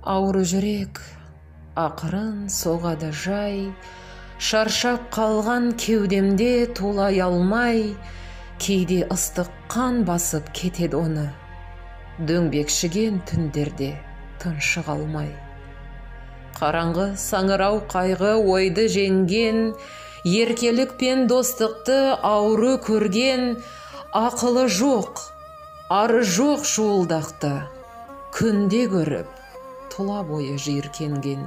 Ауру жүрек ақырын соғады жай, шаршап қалған кеудемде тулай алмай, кейде ыстық қан басып кетеді оны, дөңбекшіген түндерде тыншық алмай. Қараңғы саңырау қайғы ойды жеңген, еркелік пен достықты ауру көрген, ақылы жоқ, ары жоқ шуылдақты, күнде көріп, тұла бойы жиіркенген.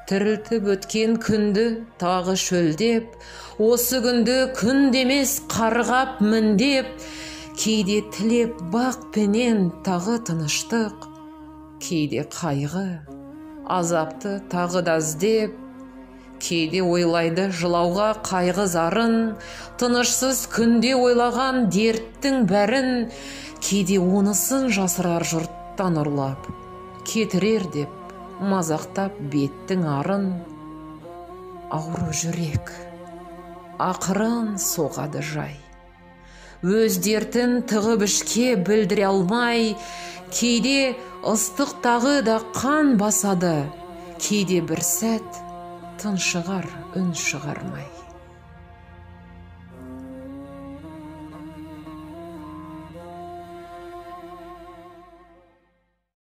Тірілтіп өткен күнді тағы шөлдеп, осы күнді күндемес қарғап міндеп, кейде тілеп бақ пенен тағы тыныштық, кейде қайғы, азапты тағы да іздеп, кейде ойлайды жылауға қайғы зарын, тынышсыз күнде ойлаған дерттің бәрін, кейде онысын жасырар жұрттан ұрлап, кетірер деп мазақтап беттің арын. Ауру жүрек ақырын соғады жай, өз дертін тығып ішке білдіре алмай, кейде ыстық тағы да қан басады, кейде бір сәт тыншығар үн шығармай.